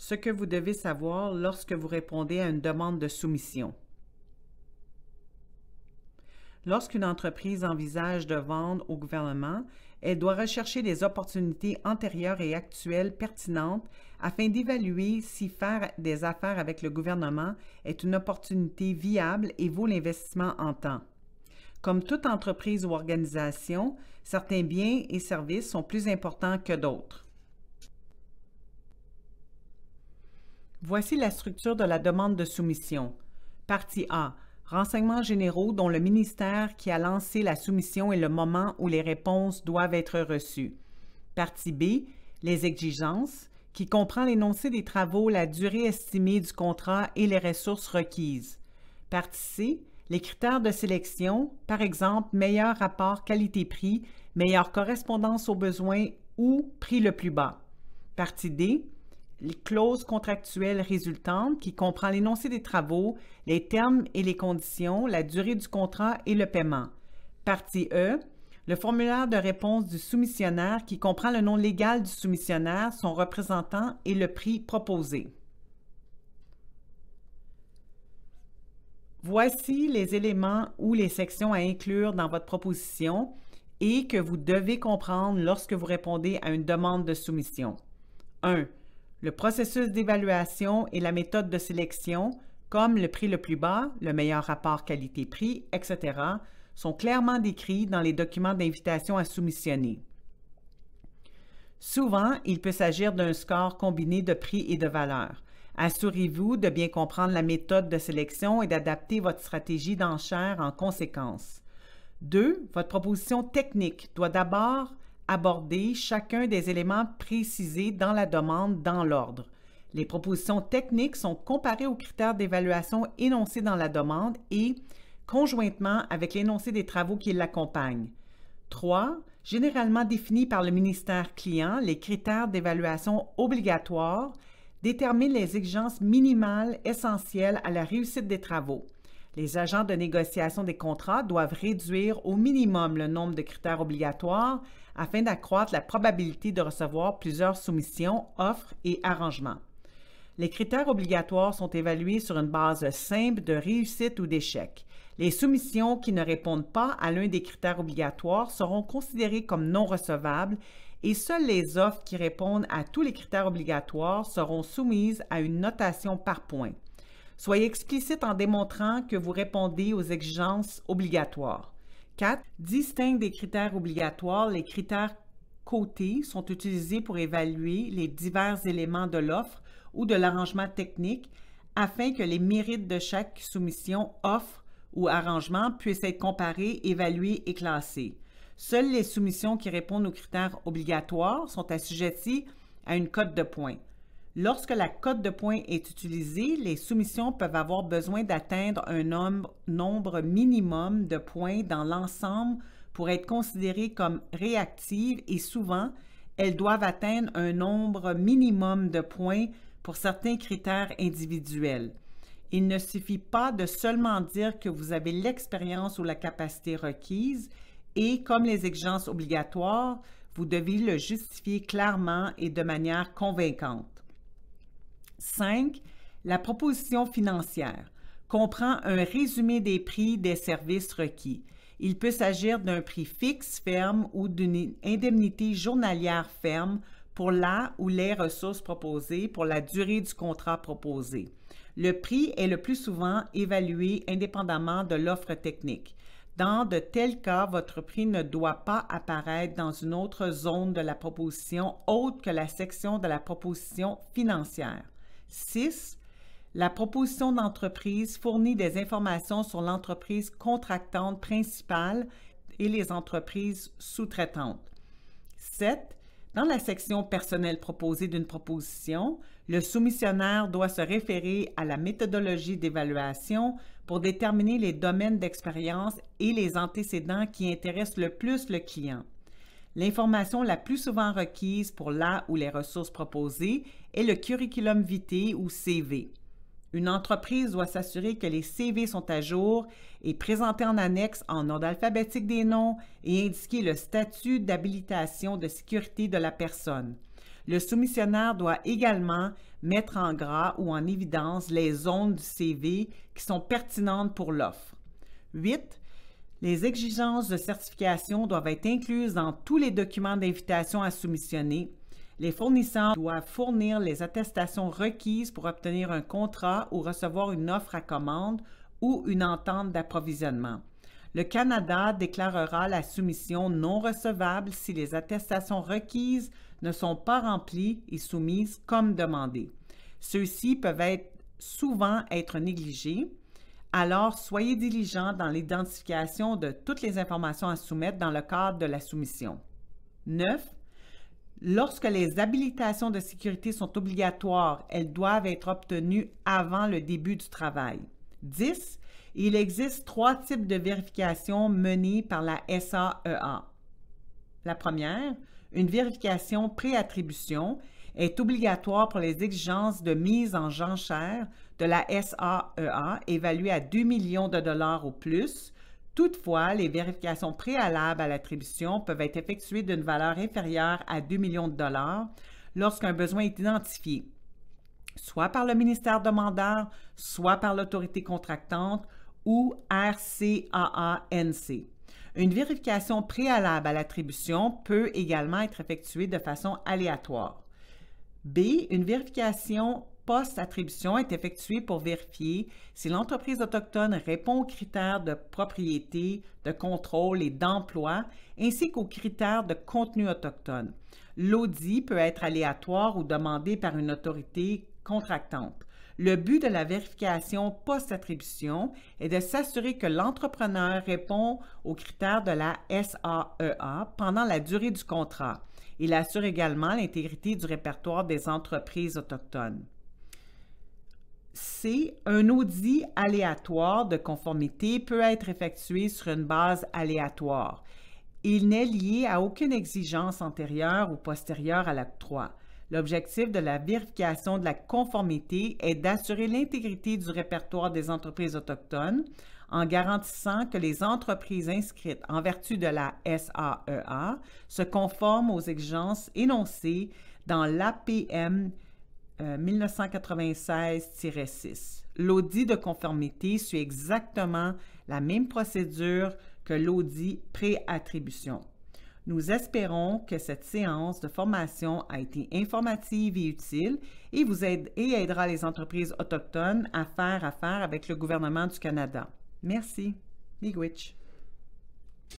Ce que vous devez savoir lorsque vous répondez à une demande de soumission. Lorsqu'une entreprise envisage de vendre au gouvernement, elle doit rechercher des opportunités antérieures et actuelles pertinentes afin d'évaluer si faire des affaires avec le gouvernement est une opportunité viable et vaut l'investissement en temps. Comme toute entreprise ou organisation, certains biens et services sont plus importants que d'autres. Voici la structure de la demande de soumission. Partie A. Renseignements généraux dont le ministère qui a lancé la soumission et le moment où les réponses doivent être reçues. Partie B. Les exigences, qui comprend l'énoncé des travaux, la durée estimée du contrat et les ressources requises. Partie C. Les critères de sélection, par exemple, meilleur rapport qualité-prix, meilleure correspondance aux besoins ou prix le plus bas. Partie D. Les clauses contractuelles résultantes qui comprend l'énoncé des travaux, les termes et les conditions, la durée du contrat et le paiement. Partie E, le formulaire de réponse du soumissionnaire qui comprend le nom légal du soumissionnaire, son représentant et le prix proposé. Voici les éléments ou les sections à inclure dans votre proposition et que vous devez comprendre lorsque vous répondez à une demande de soumission. 1. Le processus d'évaluation et la méthode de sélection, comme le prix le plus bas, le meilleur rapport qualité-prix, etc., sont clairement décrits dans les documents d'invitation à soumissionner. Souvent, il peut s'agir d'un score combiné de prix et de valeur. Assurez-vous de bien comprendre la méthode de sélection et d'adapter votre stratégie d'enchère en conséquence. 2. Votre proposition technique doit d'abord aborder chacun des éléments précisés dans la demande dans l'ordre. Les propositions techniques sont comparées aux critères d'évaluation énoncés dans la demande et conjointement avec l'énoncé des travaux qui l'accompagnent. 3. Généralement définis par le ministère client, les critères d'évaluation obligatoires déterminent les exigences minimales essentielles à la réussite des travaux. Les agents de négociation des contrats doivent réduire au minimum le nombre de critères obligatoires afin d'accroître la probabilité de recevoir plusieurs soumissions, offres et arrangements. Les critères obligatoires sont évalués sur une base simple de réussite ou d'échec. Les soumissions qui ne répondent pas à l'un des critères obligatoires seront considérées comme non recevables et seules les offres qui répondent à tous les critères obligatoires seront soumises à une notation par point. Soyez explicite en démontrant que vous répondez aux exigences obligatoires. 4. Distingue des critères obligatoires. Les critères cotés sont utilisés pour évaluer les divers éléments de l'offre ou de l'arrangement technique afin que les mérites de chaque soumission, offre ou arrangement puissent être comparés, évalués et classés. Seules les soumissions qui répondent aux critères obligatoires sont assujetties à une cote de points. Lorsque la cote de points est utilisée, les soumissions peuvent avoir besoin d'atteindre un nombre minimum de points dans l'ensemble pour être considérées comme réactives et souvent, elles doivent atteindre un nombre minimum de points pour certains critères individuels. Il ne suffit pas de seulement dire que vous avez l'expérience ou la capacité requise et, comme les exigences obligatoires, vous devez le justifier clairement et de manière convaincante. 5. La proposition financière comprend un résumé des prix des services requis. Il peut s'agir d'un prix fixe ferme ou d'une indemnité journalière ferme pour la ou les ressources proposées pour la durée du contrat proposé. Le prix est le plus souvent évalué indépendamment de l'offre technique. Dans de tels cas, votre prix ne doit pas apparaître dans une autre zone de la proposition autre que la section de la proposition financière. 6. La proposition d'entreprise fournit des informations sur l'entreprise contractante principale et les entreprises sous-traitantes. 7. Dans la section personnel proposé d'une proposition, le soumissionnaire doit se référer à la méthodologie d'évaluation pour déterminer les domaines d'expérience et les antécédents qui intéressent le plus le client. L'information la plus souvent requise pour la ou les ressources proposées est le curriculum vitae ou CV. Une entreprise doit s'assurer que les CV sont à jour et présentés en annexe en ordre alphabétique des noms et indiquer le statut d'habilitation de sécurité de la personne. Le soumissionnaire doit également mettre en gras ou en évidence les zones du CV qui sont pertinentes pour l'offre. 8. Les exigences de certification doivent être incluses dans tous les documents d'invitation à soumissionner. Les fournisseurs doivent fournir les attestations requises pour obtenir un contrat ou recevoir une offre à commande ou une entente d'approvisionnement. Le Canada déclarera la soumission non recevable si les attestations requises ne sont pas remplies et soumises comme demandé. Ceux-ci peuvent souvent être négligés. Alors, soyez diligents dans l'identification de toutes les informations à soumettre dans le cadre de la soumission. 9. Lorsque les habilitations de sécurité sont obligatoires, elles doivent être obtenues avant le début du travail. 10. Il existe 3 types de vérifications menées par la SAEA. La première, une vérification pré-attribution, est obligatoire pour les exigences de mise en jachère de la SAEA évaluées à 2 millions de dollars ou plus. Toutefois, les vérifications préalables à l'attribution peuvent être effectuées d'une valeur inférieure à 2 millions de dollars lorsqu'un besoin est identifié, soit par le ministère demandeur, soit par l'autorité contractante ou RCAA-NC. Une vérification préalable à l'attribution peut également être effectuée de façon aléatoire. B. Une vérification post-attribution est effectuée pour vérifier si l'entreprise autochtone répond aux critères de propriété, de contrôle et d'emploi, ainsi qu'aux critères de contenu autochtone. L'audit peut être aléatoire ou demandé par une autorité contractante. Le but de la vérification post-attribution est de s'assurer que l'entrepreneur répond aux critères de la SAEA pendant la durée du contrat. Il assure également l'intégrité du répertoire des entreprises autochtones. C. Un audit aléatoire de conformité peut être effectué sur une base aléatoire. Il n'est lié à aucune exigence antérieure ou postérieure à l'octroi. L'objectif de la vérification de la conformité est d'assurer l'intégrité du répertoire des entreprises autochtones en garantissant que les entreprises inscrites en vertu de la SAEA se conforment aux exigences énoncées dans l'APM 1996-6. L'audit de conformité suit exactement la même procédure que l'audit pré-attribution. Nous espérons que cette séance de formation a été informative et utile et aidera les entreprises autochtones à faire affaire avec le gouvernement du Canada. Merci. Miigwech.